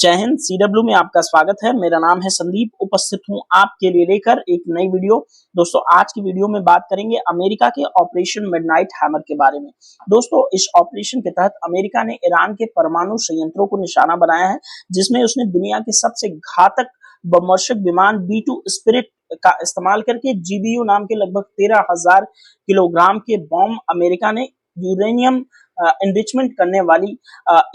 जय हिंद। सीडब्ल्यू में आपका स्वागत है। मेरा नाम है संदीप। उपस्थित हूं आपके लिए लेकर एक नई वीडियो। दोस्तों, आज की वीडियो में बात करेंगे अमेरिका के ऑपरेशन मिडनाइट हैमर के बारे में। दोस्तों, इस ऑपरेशन के तहत अमेरिका ने ईरान के परमाणु संयंत्रों को निशाना बनाया है, जिसमें उसने दुनिया के सबसे घातक बमवर्षक विमान B-2 स्पिरिट का इस्तेमाल करके GBU नाम के लगभग 13,000 किलोग्राम के बॉम्ब अमेरिका ने यूरेनियम एनरिचमेंट करने वाली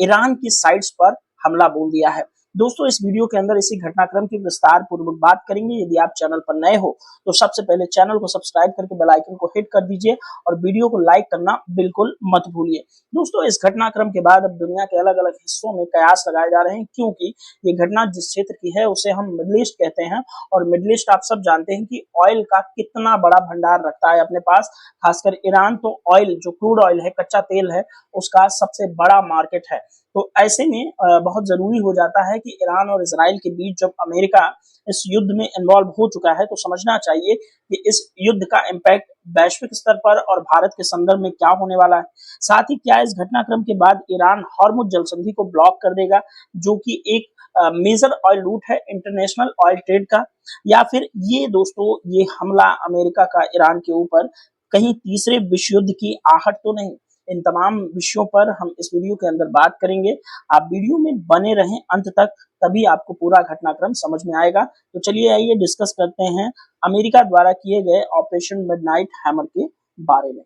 ईरान की साइट्स पर हमला बोल दिया है। दोस्तों, इस वीडियो के अंदर इसी घटनाक्रम की विस्तार पूर्वक बात करेंगे। यदि आप चैनल पर नए हो तो सबसे पहले चैनल को सब्सक्राइब करके बेल आइकन को हिट कर दीजिए और वीडियो को लाइक करना बिल्कुल मत भूलिए। दोस्तों, इस घटनाक्रम के बाद अब दुनिया के अलग अलग हिस्सों में कयास लगाए जा रहे हैं, क्योंकि ये घटना जिस क्षेत्र की है उसे हम मिडिल ईस्ट कहते हैं। और मिडिल ईस्ट आप सब जानते हैं कि ऑयल का कितना बड़ा भंडार रखता है अपने पास। खासकर ईरान तो ऑयल, जो क्रूड ऑयल है, कच्चा तेल है, उसका सबसे बड़ा मार्केट है। तो ऐसे में बहुत जरूरी हो जाता है कि ईरान और इजराइल के बीच जब अमेरिका इस युद्ध में इन्वॉल्व हो चुका है तो समझना चाहिए कि इस युद्ध का इम्पैक्ट वैश्विक स्तर पर और भारत के संदर्भ में क्या होने वाला है। साथ ही क्या इस घटनाक्रम के बाद ईरान हॉर्मुज जलसंधि को ब्लॉक कर देगा, जो कि एक मेजर ऑयल रूट है इंटरनेशनल ऑयल ट्रेड का, या फिर ये दोस्तों ये हमला अमेरिका का ईरान के ऊपर कहीं तीसरे विश्व युद्ध की आहट तो नहीं। इन तमाम विषयों पर हम इस वीडियो के अंदर बात करेंगे। आप वीडियो में बने रहें अंत तक, तभी आपको पूरा घटनाक्रम समझ में आएगा। तो चलिए आइए डिस्कस करते हैं अमेरिका द्वारा किए गए ऑपरेशन मिडनाइट हैमर के बारे में।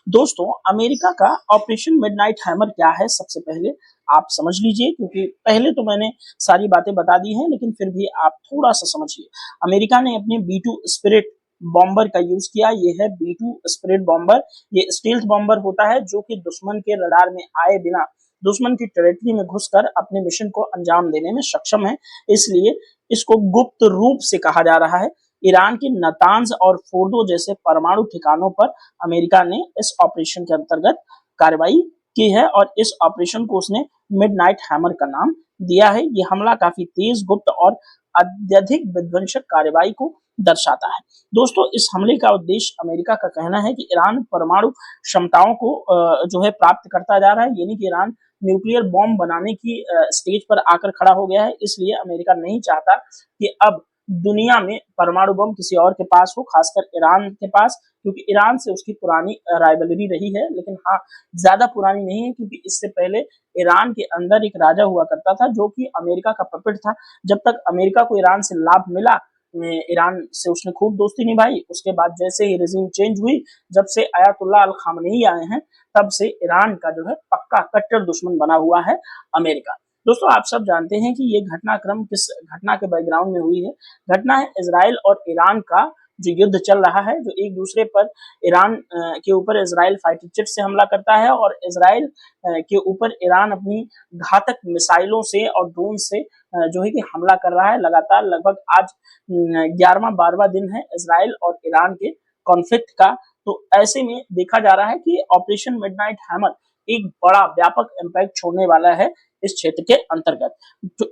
दोस्तों, अमेरिका का ऑपरेशन मिडनाइट हैमर क्या है, सबसे पहले आप समझ लीजिए, क्योंकि पहले तो मैंने सारी बातें बता दी हैं, लेकिन फिर भी आप थोड़ा सा समझिए। अमेरिका ने अपने B-2 स्पिरिट बॉम्बर का यूज किया। ये है B-2 स्पिरिट बॉम्बर। ये स्टील्थ बॉम्बर होता है जो कि दुश्मन के रडार में आए बिना दुश्मन की टेरिटरी में घुसकर अपने मिशन को अंजाम देने में सक्षम है, इसलिए इसको गुप्त रूप से कहा जा रहा है। ईरान के नतांज और फोर्दो जैसे परमाणु ठिकानों पर अमेरिका ने इस ऑपरेशन के अंतर्गत कार्रवाई की है और इस ऑपरेशन को उसने मिडनाइट हैमर का नाम दिया है। ये हमला काफी तेज, गुप्त और अत्यधिक विध्वंसक कार्रवाई को दर्शाता है। दोस्तों, इस हमले का उद्देश्य, अमेरिका का कहना है कि ईरान परमाणु क्षमताओं को जो है प्राप्त करता जा रहा है, यानी कि ईरान न्यूक्लियर बॉम्ब बनाने की स्टेज पर आकर खड़ा हो गया है। इसलिए अमेरिका नहीं चाहता कि अब दुनिया में परमाणु बम किसी और के पास हो, खासकर ईरान के पास, क्योंकि ईरान से उसकी पुरानी राइवलरी रही है। लेकिन हाँ, ज्यादा पुरानी नहीं है, क्योंकि इससे पहले ईरान के अंदर एक राजा हुआ करता था जो कि अमेरिका का पपेट था। जब तक अमेरिका को ईरान से लाभ मिला, ईरान से उसने खूब दोस्ती निभाई। उसके बाद जैसे ही रेजिम चेंज हुई, जब से अयातुल्लाह अल खामनेई आए हैं, तब से ईरान का जो है पक्का कट्टर दुश्मन बना हुआ है अमेरिका। दोस्तों, आप सब जानते हैं कि ये घटनाक्रम किस घटना के बैकग्राउंड में हुई है। घटना है इजराइल और ईरान का जो युद्ध चल रहा है, जो एक दूसरे पर ईरान के ऊपर इजराइल फाइटर जेट से हमला करता है और इजराइल के ऊपर ईरान अपनी घातक मिसाइलों से और ड्रोन से जो है कि हमला कर रहा है लगातार। लगभग आज 11वां-12वां दिन है इजराइल और ईरान के कॉन्फ्लिक्ट का। तो ऐसे में देखा जा रहा है कि ऑपरेशन मिडनाइट हैमर एक बड़ा व्यापक इम्पैक्ट छोड़ने वाला है इस क्षेत्र के अंतर्गत।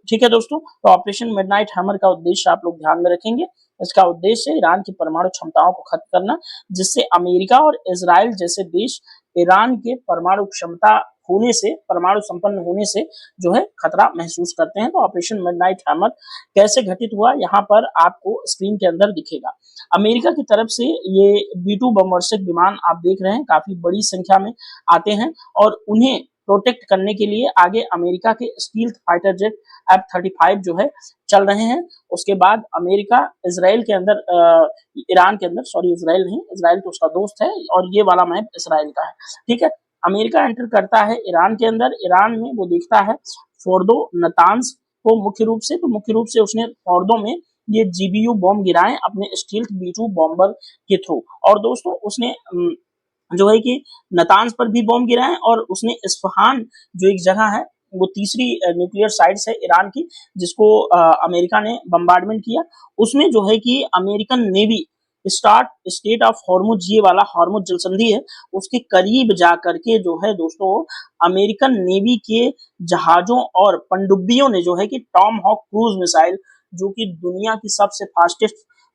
ठीक है दोस्तों, तो ऑपरेशन मिडनाइट हैमर का उद्देश्य आप लोग ध्यान में रखेंगे। इसका उद्देश्य है ईरान की परमाणु क्षमताओं को खत्म करना, जिससे अमेरिका और इजराइल जैसे देश ईरान के परमाणु क्षमता होने से, परमाणु संपन्न होने से जो है खतरा महसूस करते हैं। तो ऑपरेशन मिडनाइट हैमर कैसे घटित हुआ, यहाँ पर आपको स्क्रीन के अंदर दिखेगा। अमेरिका की तरफ से ये B-2 बमवर्षक विमान आप देख रहे हैं, काफी बड़ी संख्या में आते हैं और उन्हें प्रोटेक्ट करने के लिए आगे अमेरिका के स्टील्थ फाइटर जेट F-35 जो है चल रहे हैं। उसके बाद अमेरिका इजराइल के अंदर, ईरान के अंदर, सॉरी इजराइल नहीं, इजराइल तो उसका दोस्त है और ये वाला मैप इजराइल का है। ठीक है, अमेरिका एंटर करता है ईरान के अंदर। ईरान में वो देखता है फोर्दो, नतांज को मुख्य रूप से उसने फोर्दो में ये GBU बॉम्ब गिराए अपने स्टील्थ B-2 बॉम्बर के थ्रू। और दोस्तों, उसने जो है कि नतांज पर भी बॉम्ब गिराए और उसने इस्फहान जो एक जगह है, वो तीसरी न्यूक्लियर साइट्स है ईरान की, जिसको अमेरिका ने बम्बार्डमेंट किया। उसमें जो है कि American navy state of Hormuz, ये वाला हॉर्मुज जलसंधि है, उसके करीब जा करके जो है दोस्तों अमेरिकन नेवी के जहाजों और पनडुब्बियों ने जो है कि टॉम हॉक क्रूज मिसाइल, जो कि दुनिया की सबसे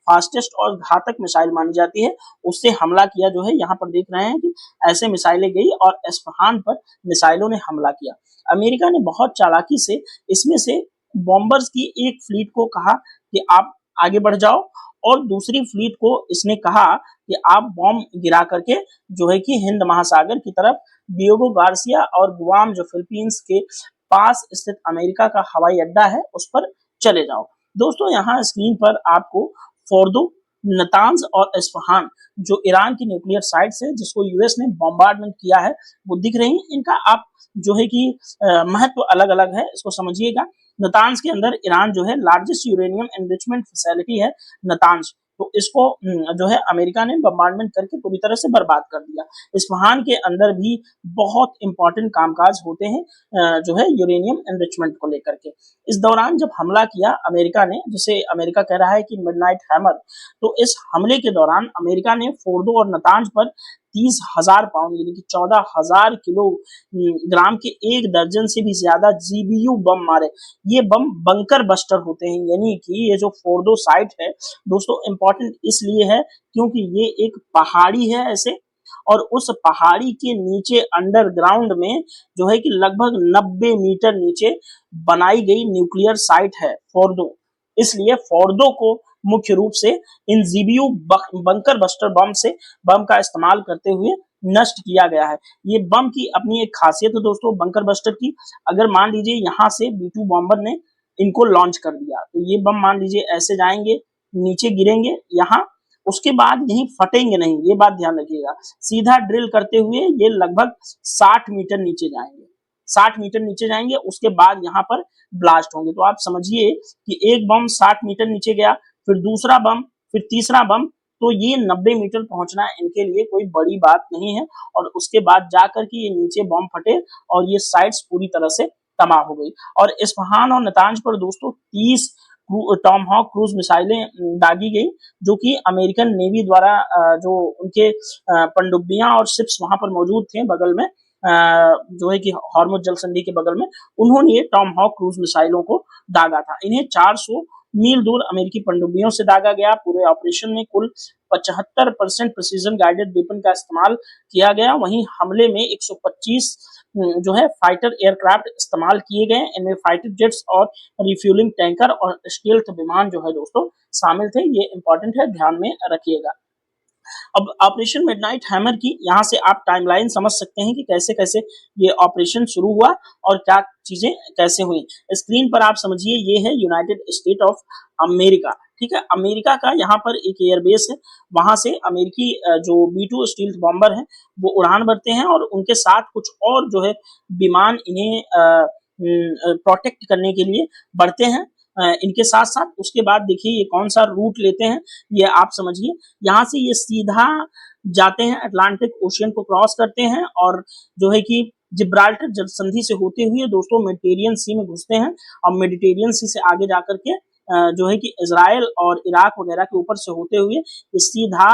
फास्टेस्ट और घातक मिसाइल मानी जाती है, उससे हमला किया। जो है यहाँ पर देख रहे हैं कि ऐसे मिसाइलें गई और इस्फहान पर मिसाइलों ने हमला किया। अमेरिका ने बहुत चालाकी से इसमें से बॉम्बर्स की एक फ्लीट को कहा कि आप आगे बढ़ जाओ, और दूसरी फ्लीट को इसने कहा कि आप बॉम्ब गिरा करके जो है कि हिंद महासागर की तरफ डिएगो गार्सिया और गुआम, जो फिलीपींस के पास स्थित अमेरिका का हवाई अड्डा है, उस पर चले जाओ। दोस्तों यहाँ स्क्रीन पर आपको फोर्दो, नतांज और इस्फहान, जो ईरान की न्यूक्लियर साइट्स है जिसको यूएस ने बॉम्बार्डमेंट किया है, वो दिख रही है। इनका आप जो है कि महत्व अलग अलग है, इसको समझिएगा। नतांज के अंदर ईरान जो है लार्जेस्ट यूरेनियम एनरिचमेंट फैसिलिटी है नतांज, तो इसको जो है अमेरिका ने बम्बार्डमेंट करके पूरी तरह से बर्बाद कर दिया। इस्फहान के अंदर भी बहुत इंपॉर्टेंट कामकाज होते हैं जो है यूरेनियम एनरिचमेंट को लेकर के। इस दौरान जब हमला किया अमेरिका ने, जिसे अमेरिका कह रहा है कि मिडनाइट हैमर, तो इस हमले के दौरान अमेरिका ने फोर्दो और नतांज पर 30,000 पाउंड यानी कि 14,000 किलोग्राम के 1 दर्जन से भी ज्यादा जीबीयू बम मारे। ये बम बंकर बस्टर होते हैं, यानी कि ये जो फोर्दो साइट है दोस्तों इंपॉर्टेंट इसलिए है क्योंकि ये एक पहाड़ी है ऐसे, और उस पहाड़ी के नीचे अंडरग्राउंड में जो है कि लगभग 90 मीटर नीचे बनाई गई न्यूक्लियर साइट है फोर्दो। इसलिए फोर्दो को मुख्य रूप से इन जीबीयू बंकर बस्टर बम का इस्तेमाल करते हुए नष्ट किया गया है। ये बम की अपनी एक खासियत है दोस्तों बंकर बस्टर की। अगर मान लीजिए यहाँ से B-2 बॉम्बर ने इनको लॉन्च कर दिया, तो ये बम मान लीजिए ऐसे जाएंगे, नीचे गिरेंगे यहाँ, उसके बाद यहीं फटेंगे नहीं, ये बात ध्यान रखिएगा। सीधा ड्रिल करते हुए ये लगभग 60 मीटर नीचे जाएंगे, 60 मीटर नीचे जाएंगे, उसके बाद यहाँ पर ब्लास्ट होंगे। तो आप समझिए कि एक बम 60 मीटर नीचे गया, फिर दूसरा बम, फिर तीसरा बम, तो ये 90 मीटर पहुंचना इनके लिए कोई बड़ी बात नहीं है। और उसके बाद जाकर के ये नीचे बम फटे और ये साइट्स पूरी तरह से तबाह हो गई। और इस्फहान और नतांज पर दोस्तों 30 टॉमहॉक क्रूज मिसाइलें दागी गई, जो कि अमेरिकन नेवी द्वारा जो उनके पनडुब्बियां और शिप्स वहां पर मौजूद थे बगल में, जो है कि हॉर्मुज जल संधि के बगल में, उन्होंने ये टॉमहॉक क्रूज मिसाइलों को दागा था। इन्हें 400 मील दूर अमेरिकी पनडुब्बियों से दागा गया। पूरे ऑपरेशन में कुल 75% प्रिसीजन गाइडेड वेपन का इस्तेमाल किया गया। वहीं हमले में 125 जो है फाइटर एयरक्राफ्ट इस्तेमाल किए गए। इनमें फाइटर जेट्स और रिफ्यूलिंग टैंकर और स्टील्थ विमान जो है दोस्तों शामिल थे। ये इंपॉर्टेंट है, ध्यान में रखिएगा। अब ऑपरेशन मिडनाइट हैमर की यहाँ से आप टाइमलाइन समझ सकते हैं कि कैसे कैसे ये ऑपरेशन शुरू हुआ और क्या चीजें कैसे हुई। स्क्रीन पर आप समझिए, ये है यूनाइटेड स्टेट ऑफ अमेरिका, ठीक है। अमेरिका का यहाँ पर एक एयरबेस है, वहां से अमेरिकी जो B-2 स्टील्थ बॉम्बर है वो उड़ान भरते हैं, और उनके साथ कुछ और जो है विमान इन्हें प्रोटेक्ट करने के लिए बढ़ते हैं इनके साथ साथ। उसके बाद देखिए ये कौन सा रूट लेते हैं, ये आप समझिए। यहाँ से ये सीधा जाते हैं, अटलांटिक ओशियन को क्रॉस करते हैं, और जो है कि जिब्राल्टर जल संधि से होते हुए दोस्तों मेडिटेरियन सी में घुसते हैं, और मेडिटेरियन सी से आगे जाकर के जो है कि इजराइल और इराक वगैरह के ऊपर से होते हुए ये सीधा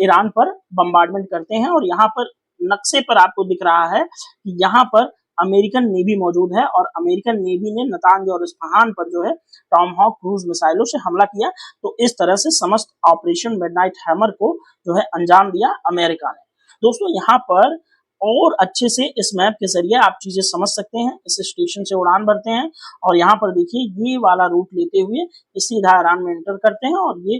ईरान पर बम्बार्डमेंट करते हैं। और यहाँ पर नक्शे पर आपको दिख रहा है कि यहाँ पर अमेरिकन नेवी मौजूद है, और अमेरिकन नेवी ने नतांज और इस्फहान पर जो है टॉमहॉक क्रूज मिसाइलों से हमला किया। तो इस तरह से समस्त ऑपरेशन मिडनाइट हैमर को जो है अंजाम दिया अमेरिका ने। दोस्तों यहाँ पर और अच्छे से इस मैप के जरिए आप चीजें समझ सकते हैं। इस स्टेशन से उड़ान भरते हैं, और यहाँ पर देखिए ये वाला रूट लेते हुए सीधा ईरान में एंटर करते हैं, और ये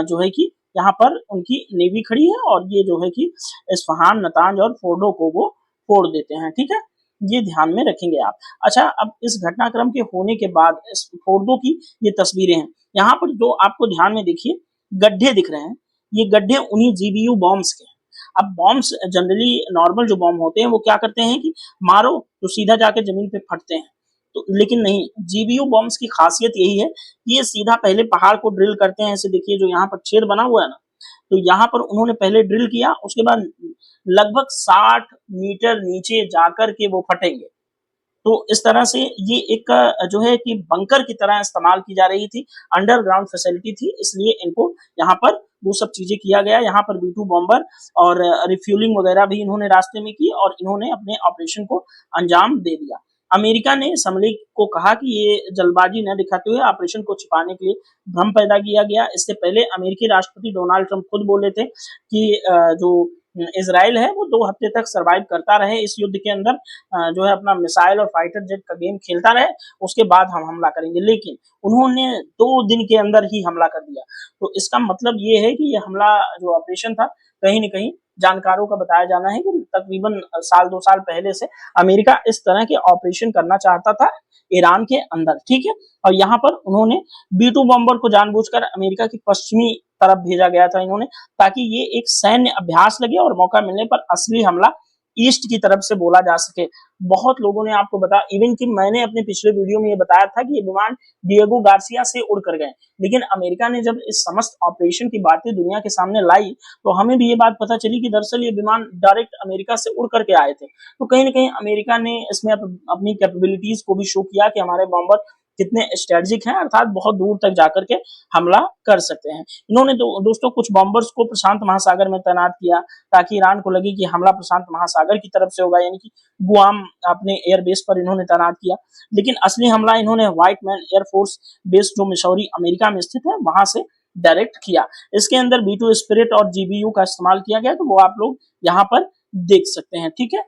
जो है कि यहाँ पर उनकी नेवी खड़ी है, और ये जो है कि इस्फहान, नतांज और फोर्डो को वो फोड़ देते हैं, ठीक है। ये ध्यान में रखेंगे आप। अच्छा, अब इस घटनाक्रम के होने के बाद इस फोर्डो की ये तस्वीरें हैं। यहाँ पर जो आपको ध्यान में देखिए गड्ढे दिख रहे हैं, ये गड्ढे उन्हीं जीबीयू बॉम्ब्स के। अब बॉम्ब्स जनरली नॉर्मल जो बॉम्ब होते हैं वो क्या करते हैं कि मारो तो सीधा जाके जमीन पे फटते हैं, तो लेकिन नहीं, जीबीयू बॉम्ब्स की खासियत यही है कि ये सीधा पहले पहाड़ को ड्रिल करते हैं। ऐसे देखिए जो यहाँ पर छेद बना हुआ है ना, तो यहाँ पर उन्होंने पहले ड्रिल किया, उसके बाद लगभग 60 मीटर नीचे जाकर के वो फटेंगे। तो इस तरह से ये एक जो है कि बंकर की तरह इस्तेमाल की जा रही थी, अंडरग्राउंड फैसिलिटी थी, इसलिए इनको यहाँ पर वो सब चीजें किया गया। यहाँ पर B-2 बॉम्बर और रिफ्यूलिंग वगैरह भी इन्होंने रास्ते में की, और इन्होंने अपने ऑपरेशन को अंजाम दे दिया। अमेरिका ने समले को कहा कि ये जल्दबाजी न दिखाते हुए ऑपरेशन को छिपाने के लिए भ्रम पैदा किया गया। इससे पहले अमेरिकी राष्ट्रपति डोनाल्ड ट्रंप खुद बोले थे कि जो इजराइल है वो 2 हफ्ते तक सरवाइव करता रहे इस युद्ध के अंदर, जो है अपना मिसाइल और फाइटर जेट का गेम खेलता रहे, उसके बाद हम हमला करेंगे। लेकिन उन्होंने 2 दिन के अंदर ही हमला कर दिया। तो इसका मतलब ये है कि ये हमला जो ऑपरेशन था, कहीं न कहीं जानकारों का बताया जाना है कि तकरीबन साल 2 साल पहले से अमेरिका इस तरह के ऑपरेशन करना चाहता था ईरान के अंदर, ठीक है? और यहाँ पर उन्होंने B-2 बॉम्बर को जानबूझकर अमेरिका की पश्चिमी तरफ भेजा गया था इन्होंने, ताकि ये एक सैन्य अभ्यास लगे और मौका मिलने पर असली हमला ईस्ट की तरफ से बोला जा सके। बहुत लोगों ने आपको बताया, इवन कि मैंने अपने पिछले वीडियो में ये बताया था कि ये विमान डिएगो गार्सिया से उड़ कर गए, लेकिन अमेरिका ने जब इस समस्त ऑपरेशन की बातें दुनिया के सामने लाई, तो हमें भी ये बात पता चली कि दरअसल ये विमान डायरेक्ट अमेरिका से उड़ करके आए थे। तो कहीं न कहीं अमेरिका ने इसमें अपनी कैपेबिलिटीज को भी शो किया कि हमारे बॉम्बर कितने स्ट्रेटेजिक हैं, अर्थात बहुत दूर तक जाकर के हमला कर सकते हैं। इन्होंने दोस्तों कुछ बॉम्बर्स को प्रशांत महासागर में तैनात किया, ताकि ईरान को लगे कि हमला प्रशांत महासागर की तरफ से होगा, यानी कि गुआम अपने एयरबेस पर इन्होंने तैनात किया। लेकिन असली हमला इन्होंने व्हाइट मैन एयरफोर्स बेस जो मिसौरी अमेरिका में स्थित है वहां से डायरेक्ट किया। इसके अंदर B-2 स्पिरिट और GBU का इस्तेमाल किया गया, तो वो आप लोग यहाँ पर देख सकते हैं, ठीक है?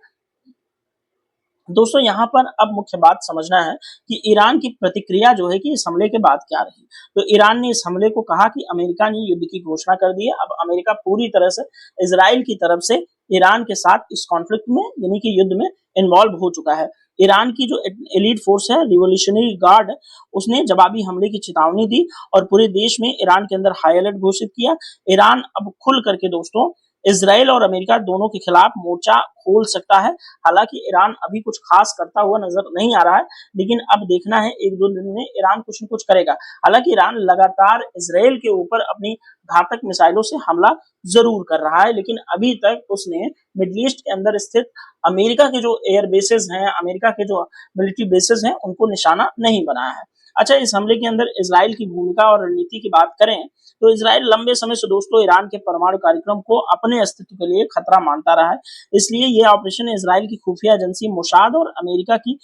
दोस्तों यहाँ पर अब मुख्य बात समझना है कि ईरान की प्रतिक्रिया जो है कि इस हमले के बाद क्या रही। तो ईरान ने इस हमले को कहा कि अमेरिका ने युद्ध की घोषणा कर दी है, अब अमेरिका पूरी तरह से इजराइल की तरफ से ईरान के साथ इस कॉन्फ्लिक्ट में यानी कि युद्ध में इन्वॉल्व हो चुका है। ईरान की जो एलीट फोर्स है रिवोल्यूशनरी गार्ड, उसने जवाबी हमले की चेतावनी दी और पूरे देश में ईरान के अंदर हाई अलर्ट घोषित किया। ईरान अब खुल करके दोस्तों इजराइल और अमेरिका दोनों के खिलाफ मोर्चा खोल सकता है। हालांकि ईरान अभी कुछ खास करता हुआ नजर नहीं आ रहा है, लेकिन अब देखना है 1-2 दिन में ईरान कुछ न कुछ करेगा। हालांकि ईरान लगातार इजराइल के ऊपर अपनी घातक मिसाइलों से हमला जरूर कर रहा है, लेकिन अभी तक उसने मिडिल ईस्ट के अंदर स्थित अमेरिका के जो एयर बेसेस हैं, अमेरिका के जो मिलिट्री बेसेस हैं, उनको निशाना नहीं बनाया है। अच्छा, इस हमले के अंदर इजराइल की भूमिका और रणनीति की बात करें तो इजराइल लंबे समय से दोस्तों ईरान के परमाणु कार्यक्रम को अपने अस्तित्व के लिए खतरा मानता रहा है। इसलिए यह ऑपरेशन इजराइल की खुफिया एजेंसी मोसाद और अमेरिका की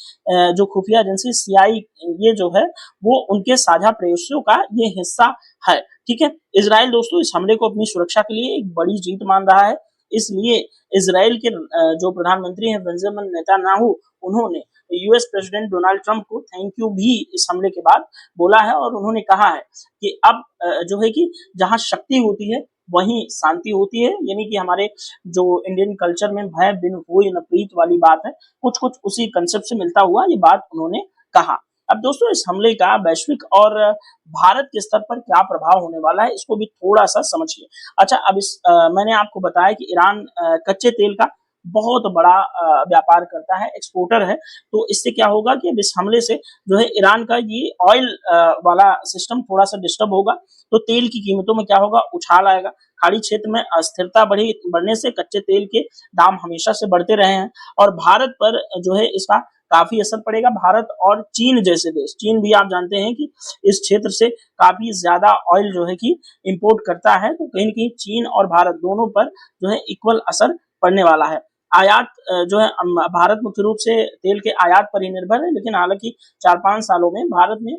जो खुफिया एजेंसी CIA ये जो है वो उनके साझा प्रयासों का ये हिस्सा है, ठीक है? इजराइल दोस्तों इस हमले को अपनी सुरक्षा के लिए एक बड़ी जीत मान रहा है। इसलिए इजराइल के जो प्रधानमंत्री हैं बेंजामिन नेतन्याहू, उन्होंने US प्रेसिडेंट डोनाल्ड ट्रंप को थैंक यू भी इस हमले के बाद बोला है और उन्होंने कहा है कि अब जो है कि जहां शक्ति होती है वहीं शांति होती है, यानी कि हमारे जो इंडियन कल्चर में भय बिन होय न प्रीत वाली बात है, कुछ कुछ उसी कंसेप्ट से मिलता हुआ ये बात उन्होंने कहा। अब दोस्तों इस हमले का वैश्विक और भारत के स्तर पर क्या प्रभाव होने वाला है, इसको भी थोड़ा सा समझिए। अच्छा, अब मैंने आपको बताया कि ईरान कच्चे तेल का बहुत बड़ा व्यापार करता है, एक्सपोर्टर है। तो इससे क्या होगा कि अब इस हमले से जो है ईरान का ये ऑयल वाला सिस्टम थोड़ा सा डिस्टर्ब होगा, तो तेल की कीमतों में क्या होगा, उछाल आएगा। खाड़ी क्षेत्र में अस्थिरता बढ़ने से कच्चे तेल के दाम हमेशा से बढ़ते रहे हैं और भारत पर जो है इसका काफी असर पड़ेगा। भारत और चीन जैसे देश, चीन भी आप जानते हैं कि इस क्षेत्र से काफी ज्यादा ऑयल जो है कि इंपोर्ट करता है, तो कहीं न कहीं चीन और भारत दोनों पर जो है इक्वल असर पड़ने वाला है। आयात जो है भारत मुख्य रूप से तेल के आयात पर ही निर्भर है, लेकिन हालांकि 4-5 सालों में भारत ने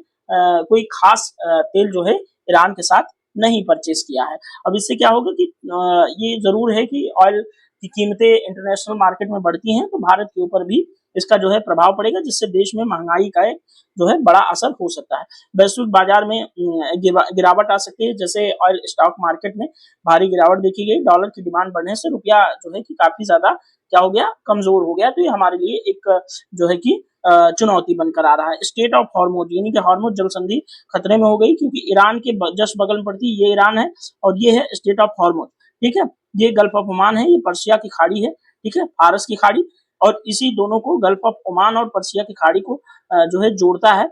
कोई खास तेल जो है ईरान के साथ नहीं परचेज किया है। अब इससे क्या होगा कि ये जरूर है कि ऑयल की कीमतें इंटरनेशनल मार्केट में बढ़ती हैं, तो भारत के ऊपर भी इसका जो है प्रभाव पड़ेगा, जिससे देश में महंगाई का एक जो है बड़ा असर हो सकता है। वैश्विक बाजार में गिरावट आ सकती है, जैसे ऑयल स्टॉक मार्केट में भारी गिरावट देखी गई। डॉलर की डिमांड बढ़ने से रुपया जो है कि काफी ज्यादा क्या हो गया, कमजोर हो गया। तो ये हमारे लिए एक जो है कि चुनौती बनकर आ रहा है। स्टेट ऑफ हॉर्मुज यानी कि हॉर्मुज जल संधि खतरे में हो गई, क्योंकि ईरान के जस्ट बगल में पड़ती है, ये ईरान है और ये है स्टेट ऑफ हॉर्मुज, ठीक है? ये गल्फ ऑफ ओमान है, ये पर्शिया की खाड़ी है, ठीक है, फारस की खाड़ी, और इसी दोनों को गल्फ ऑफ ओमान और पर्शिया की खाड़ी को जो है जोड़ता है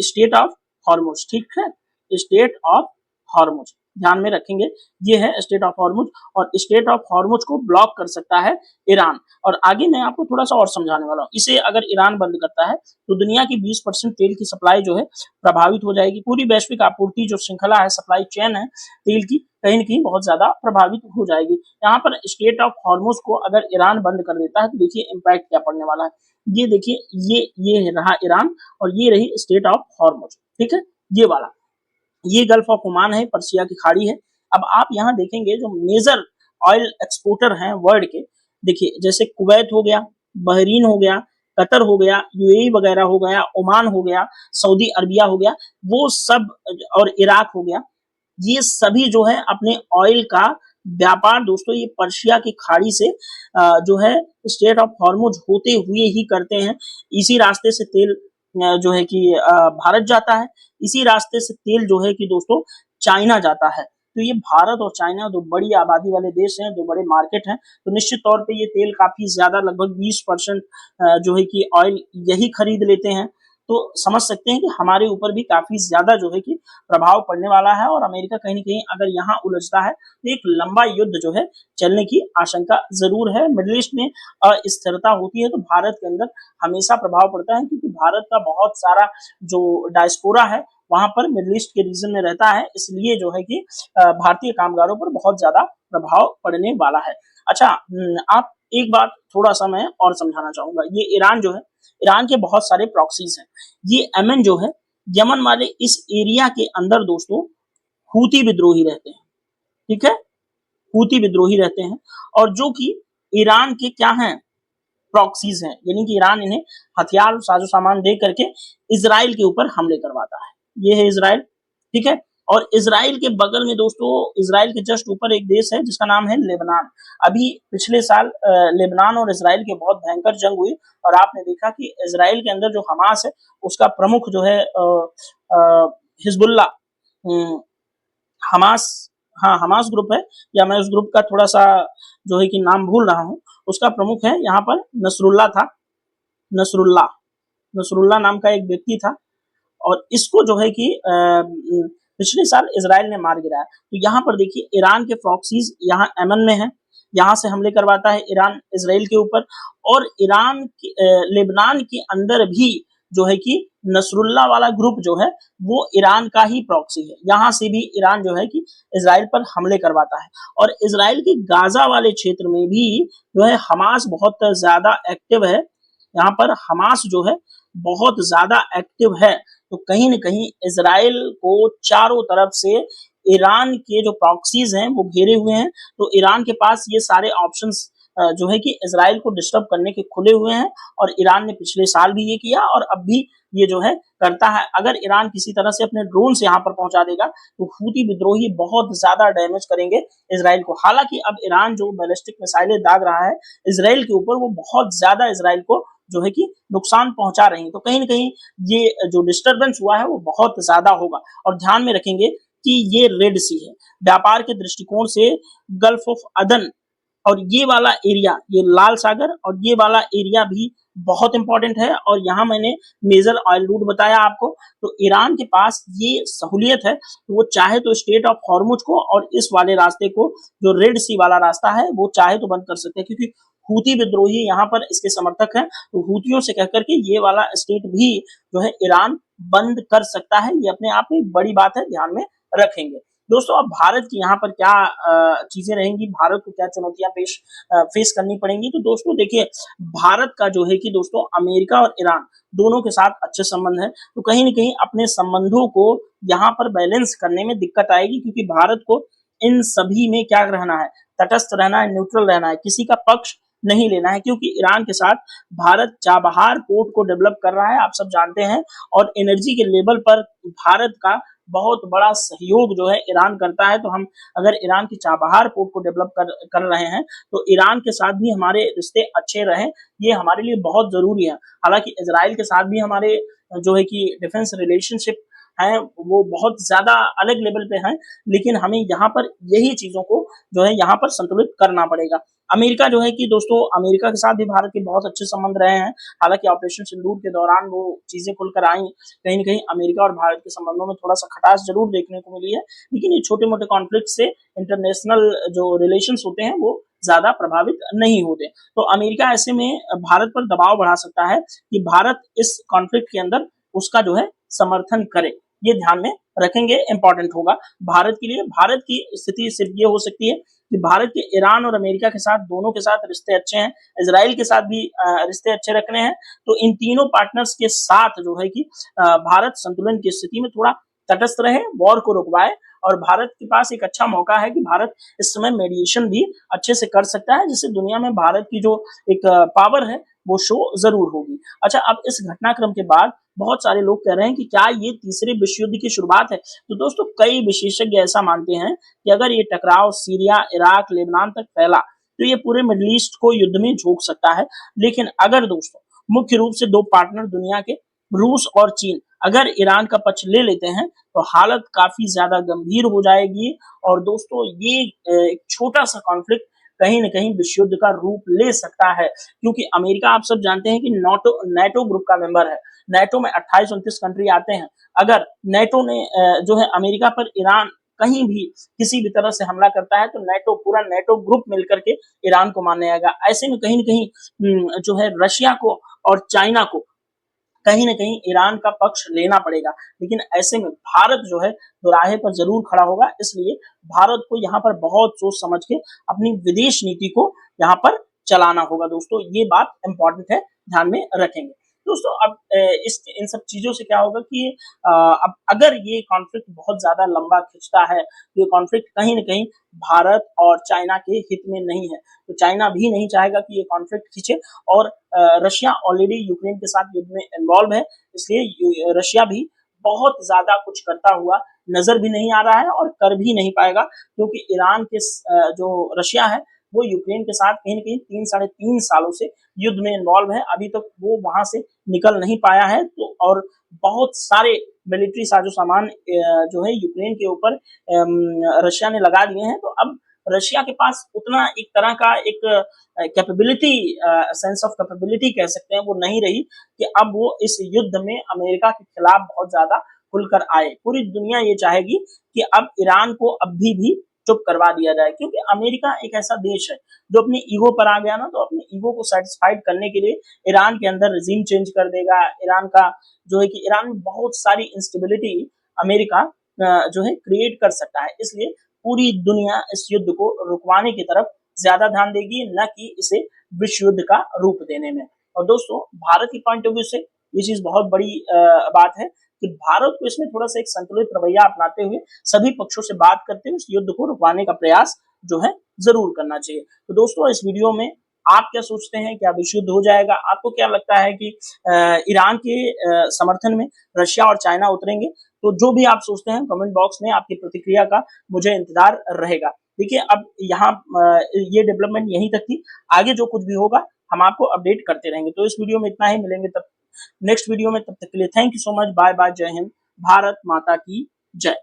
स्टेट ऑफ हॉर्मुज, ठीक है? स्टेट ऑफ हॉर्मुज ध्यान में रखेंगे, ये है स्टेट ऑफ हॉर्मुज और स्टेट ऑफ हॉर्मुज को ब्लॉक कर सकता है ईरान। और आगे मैं आपको थोड़ा सा और समझाने वाला हूँ। इसे अगर ईरान बंद करता है तो दुनिया की 20% तेल की सप्लाई जो है प्रभावित हो जाएगी। पूरी वैश्विक आपूर्ति जो श्रृंखला है, सप्लाई चेन है तेल की, कहीं न कहीं बहुत ज्यादा प्रभावित हो जाएगी। यहाँ पर स्टेट ऑफ हॉर्मुज को अगर ईरान बंद कर देता है तो देखिए इम्पैक्ट क्या पड़ने वाला है। ये देखिए, ये रहा ईरान और ये रही स्टेट ऑफ हॉर्मुज, ठीक है? ये वाला, ये गल्फ ऑफ ओमान है, पर्शिया की खाड़ी है। अब आप यहाँ देखेंगे जो मेजर ऑयल एक्सपोर्टर हैं वर्ल्ड के, देखिए जैसे कुवैत हो गया, बहरीन हो गया, कतर हो गया, यूएई वगैरह हो गया, ओमान हो गया, सऊदी अरबिया हो गया, वो सब, और इराक हो गया, ये सभी जो है अपने ऑयल का व्यापार दोस्तों ये पर्शिया की खाड़ी से जो है स्ट्रेट ऑफ हॉर्मुज होते हुए ही करते हैं। इसी रास्ते से तेल जो है कि भारत जाता है, इसी रास्ते से तेल जो है कि दोस्तों चाइना जाता है। तो ये भारत और चाइना दो बड़ी आबादी वाले देश हैं, दो बड़े मार्केट हैं, तो निश्चित तौर पे ये तेल काफी ज्यादा लगभग 20% जो है कि ऑयल यही खरीद लेते हैं। तो समझ सकते हैं कि हमारे ऊपर भी काफी ज्यादा जो है कि प्रभाव पड़ने वाला है, और अमेरिका कहीं न कहीं अगर यहाँ उलझता है तो एक लंबा युद्ध जो है चलने की आशंका जरूर है। मिडिल ईस्ट में अस्थिरता होती है तो भारत के अंदर हमेशा प्रभाव पड़ता है, क्योंकि भारत का बहुत सारा जो डायस्पोरा है वहां पर मिडिल ईस्ट के रीजन में रहता है, इसलिए जो है कि भारतीय कामगारों पर बहुत ज्यादा प्रभाव पड़ने वाला है। अच्छा, आप एक बात थोड़ा सा मैं और समझाना चाहूंगा। ये ईरान जो है, ईरान के बहुत सारे प्रॉक्सीज हैं। ये यमन जो है, यमन वाले इस एरिया के अंदर दोस्तों हूती विद्रोही रहते हैं, ठीक है, हूती विद्रोही रहते हैं, और जो कि ईरान के क्या हैं, प्रॉक्सीज हैं, यानी कि ईरान इन्हें हथियार और साजो सामान दे करके इसराइल के ऊपर हमले करवाता है। ये है इसराइल, ठीक है। और इसराइल के बगल में दोस्तों, इसराइल के जस्ट ऊपर एक देश है जिसका नाम है लेबनान। अभी पिछले साल लेबनान और इसराइल की बहुत भयंकर जंग हुई, और आपने देखा कि इसराइल के अंदर जो हमास है उसका प्रमुख जो है हिजबुल्ला, हमास, हाँ हमास ग्रुप है, या मैं उस ग्रुप का थोड़ा सा जो है कि नाम भूल रहा हूँ, उसका प्रमुख है यहाँ पर नसरुल्ला था, नसरुल्ला, नसरुल्ला नाम का एक व्यक्ति था, और इसको जो है कि पिछले साल इसराइल ने मार गिराया। तो यहाँ पर देखिए ईरान के प्रॉक्सीज यहाँ यमन में है, यहाँ से हमले करवाता है ईरान इसराइल के ऊपर, और ईरान लेबनान के अंदर भी जो है कि नसरुल्ला वाला ग्रुप जो है वो ईरान का ही प्रॉक्सी है। यहाँ से भी ईरान जो है कि इसराइल पर हमले करवाता है, और इसराइल के गाजा वाले क्षेत्र में भी जो है हमास बहुत ज्यादा एक्टिव है। यहाँ पर हमास जो है बहुत ज्यादा एक्टिव है। तो कहीं न कहीं इसराइल को चारों तरफ से ईरान के जो प्रॉक्सीज हैं वो घेरे हुए हैं। तो ईरान के पास ये सारे ऑप्शंस जो है कि इसराइल को डिस्टर्ब करने के खुले हुए हैं, और ईरान ने पिछले साल भी ये किया और अब भी ये जो है करता है। अगर ईरान किसी तरह से अपने ड्रोन से यहाँ पर पहुंचा देगा तो हूती विद्रोही बहुत ज्यादा डैमेज करेंगे इसराइल को। हालांकि अब ईरान जो बैलिस्टिक मिसाइलें दाग रहा है इसराइल के ऊपर, वो बहुत ज्यादा इसराइल को जो है कि नुकसान पहुंचा रही है। तो कहीं न कहीं ये जो डिस्टर्बेंस हुआ है वो बहुत ज्यादा होगा। और ध्यान में रखेंगे कि ये रेड सी है, व्यापार के दृष्टिकोण से गल्फ ऑफ अदन और ये वाला एरिया, ये लाल सागर और ये वाला एरिया भी बहुत इंपॉर्टेंट है। और यहाँ मैंने मेजर ऑयल रूट बताया आपको। तो ईरान के पास ये सहूलियत है, तो वो चाहे तो स्ट्रेट ऑफ हॉर्मुज को और इस वाले रास्ते को, जो रेड सी वाला रास्ता है, वो चाहे तो बंद कर सकते हैं, क्योंकि हूती विद्रोही यहाँ पर इसके समर्थक हैं। तो हूतियों से कहकर के ये वाला स्टेट भी जो है ईरान बंद कर सकता है। ये अपने आप में बड़ी बात है, ध्यान में रखेंगे। दोस्तों अब भारत की यहाँ पर क्या चीजें रहेंगी, भारत को क्या चुनौतियां फेस करनी पड़ेंगी। तो दोस्तों देखिए, भारत का जो है कि दोस्तों अमेरिका और ईरान दोनों के साथ अच्छे संबंध है, तो कहीं न कहीं अपने संबंधों को यहाँ पर बैलेंस करने में दिक्कत आएगी, क्योंकि भारत को इन सभी में क्या रहना है, तटस्थ रहना है, न्यूट्रल रहना है, किसी का पक्ष नहीं लेना है। क्योंकि ईरान के साथ भारत चाबहार पोर्ट को डेवलप कर रहा है, आप सब जानते हैं, और एनर्जी के लेवल पर भारत का बहुत बड़ा सहयोग जो है ईरान करता है। तो हम अगर ईरान की चाबहार पोर्ट को डेवलप कर रहे हैं तो ईरान के साथ भी हमारे रिश्ते अच्छे रहें, ये हमारे लिए बहुत जरूरी है। हालांकि इजराइल के साथ भी हमारे जो है कि डिफेंस रिलेशनशिप है वो बहुत ज्यादा अलग लेवल पे है, लेकिन हमें यहाँ पर यही चीजों को जो है यहाँ पर संतुलित करना पड़ेगा। अमेरिका जो है कि दोस्तों, अमेरिका के साथ भी भारत के बहुत अच्छे संबंध रहे हैं। हालांकि ऑपरेशन सिंदूर के दौरान वो चीजें खुलकर आई, कहीं न कहीं अमेरिका और भारत के संबंधों में थोड़ा सा खटास जरूर देखने को मिली है, लेकिन ये छोटे मोटे कॉन्फ्लिक्ट से इंटरनेशनल जो रिलेशंस होते हैं वो ज्यादा प्रभावित नहीं होते। तो अमेरिका ऐसे में भारत पर दबाव बढ़ा सकता है कि भारत इस कॉन्फ्लिक्ट के अंदर उसका जो है समर्थन करे। ये ध्यान में रखेंगे, इंपॉर्टेंट होगा भारत के लिए। भारत की स्थिति सिर्फ ये हो सकती है कि भारत के ईरान और अमेरिका के साथ, दोनों के साथ रिश्ते अच्छे हैं, इजराइल के साथ भी रिश्ते अच्छे रखने हैं। तो इन तीनों पार्टनर्स के साथ जो है कि भारत संतुलन की स्थिति में थोड़ा तटस्थ रहे, वॉर को रुकवाए और भारत के पास एक अच्छा मौका है कि भारत इस समय मेडिएशन भी अच्छे से कर सकता है, जिससे दुनिया में भारत की जो एक पावर है वो शो जरूर होगी। अच्छा, अब इस घटनाक्रम के बाद बहुत सारे लोग कह रहे हैं कि क्या ये तीसरे विश्व युद्ध की शुरुआत है। तो दोस्तों, कई विशेषज्ञ ऐसा मानते हैं कि अगर ये टकराव सीरिया, इराक, लेबनान तक फैला तो ये पूरे मिडिल ईस्ट को युद्ध में झोंक सकता है। लेकिन अगर दोस्तों मुख्य रूप से दो पार्टनर दुनिया के, रूस और चीन, अगर ईरान का पक्ष ले लेते हैं तो हालत काफी ज्यादा गंभीर हो जाएगी। और दोस्तों, ये एक छोटा सा कॉन्फ्लिक्ट कहीं न कहीं विश्व युद्ध का रूप ले सकता है, क्योंकि अमेरिका, आप सब जानते हैं कि नेटो ग्रुप का मेंबर है। नेटो में 28-29 कंट्री आते हैं। अगर नेटो ने जो है अमेरिका पर ईरान कहीं भी किसी भी तरह से हमला करता है तो नेटो, पूरा नेटो ग्रुप मिलकर के ईरान को मारने आएगा। ऐसे में कहीं न कहीं जो है रशिया को और चाइना को कहीं न कहीं ईरान का पक्ष लेना पड़ेगा। लेकिन ऐसे में भारत जो है दोराहे पर जरूर खड़ा होगा। इसलिए भारत को यहाँ पर बहुत सोच समझ के अपनी विदेश नीति को यहाँ पर चलाना होगा। दोस्तों, ये बात इंपॉर्टेंट है, ध्यान में रखेंगे। दोस्तों, अब इन सब चीजों से क्या होगा कि अब अगर ये कॉन्फ्लिक्ट बहुत ज्यादा लंबा खिंचता है तो ये कॉन्फ्लिक्ट कहीं न कहीं भारत और चाइना के हित में नहीं है। तो चाइना भी नहीं चाहेगा कि ये कॉन्फ्लिक्ट खींचे, और रशिया ऑलरेडी यूक्रेन के साथ युद्ध में इन्वॉल्व है। इसलिए रशिया भी बहुत ज्यादा कुछ करता हुआ नजर भी नहीं आ रहा है और कर भी नहीं पाएगा, क्योंकि ईरान के जो रशिया है वो यूक्रेन के साथ कहीं न कहीं 3 साढ़े 3 सालों से युद्ध में इन्वॉल्व है। अभी तक वो वहां से निकल नहीं पाया है। तो और बहुत सारे मिलिट्री साजो सामान जो है यूक्रेन के ऊपर रशिया ने लगा दिए हैं। तो अब रशिया के पास उतना एक तरह का एक कैपेबिलिटी, सेंस ऑफ कैपेबिलिटी कह सकते हैं, वो नहीं रही कि अब वो इस युद्ध में अमेरिका के खिलाफ बहुत ज्यादा खुलकर आए। पूरी दुनिया ये चाहेगी कि अब ईरान को अभी भी चुप करवा दिया जाए, क्योंकि अमेरिका एक ऐसा देश है जो अपने ईगो पर आ गया ना, तो अपने ईगो को सेटिस्फाइड करने के लिए ईरान के अंदर रिजीम चेंज कर देगा। ईरान का जो है कि ईरान में बहुत सारी इंस्टेबिलिटी अमेरिका जो है क्रिएट कर सकता है। इसलिए पूरी दुनिया इस युद्ध को रुकवाने की तरफ ज्यादा ध्यान देगी, न कि इसे विश्व युद्ध का रूप देने में। और दोस्तों, भारत की पॉइंट ऑफ व्यू से ये चीज बहुत बड़ी बात है कि भारत को इसमें थोड़ा सा एक संतुलित रवैया अपनाते हुए सभी पक्षों से बात करते हुए इस युद्ध को रुकवाने का प्रयास जो है जरूर करना चाहिए। तो दोस्तों, इस वीडियो में आप क्या सोचते हैं, क्या विश्व युद्ध हो जाएगा? आपको क्या लगता है कि ईरान के समर्थन में रशिया और चाइना उतरेंगे? तो जो भी आप सोचते हैं कमेंट बॉक्स में आपकी प्रतिक्रिया का मुझे इंतजार रहेगा। देखिए, अब यहाँ ये डेवलपमेंट यहीं तक थी। आगे जो कुछ भी होगा हम आपको अपडेट करते रहेंगे। तो इस वीडियो में इतना ही, मिलेंगे तब नेक्स्ट वीडियो में। तब तक के लिए thank you so much, bye bye, जय हिंद, भारत माता की जय।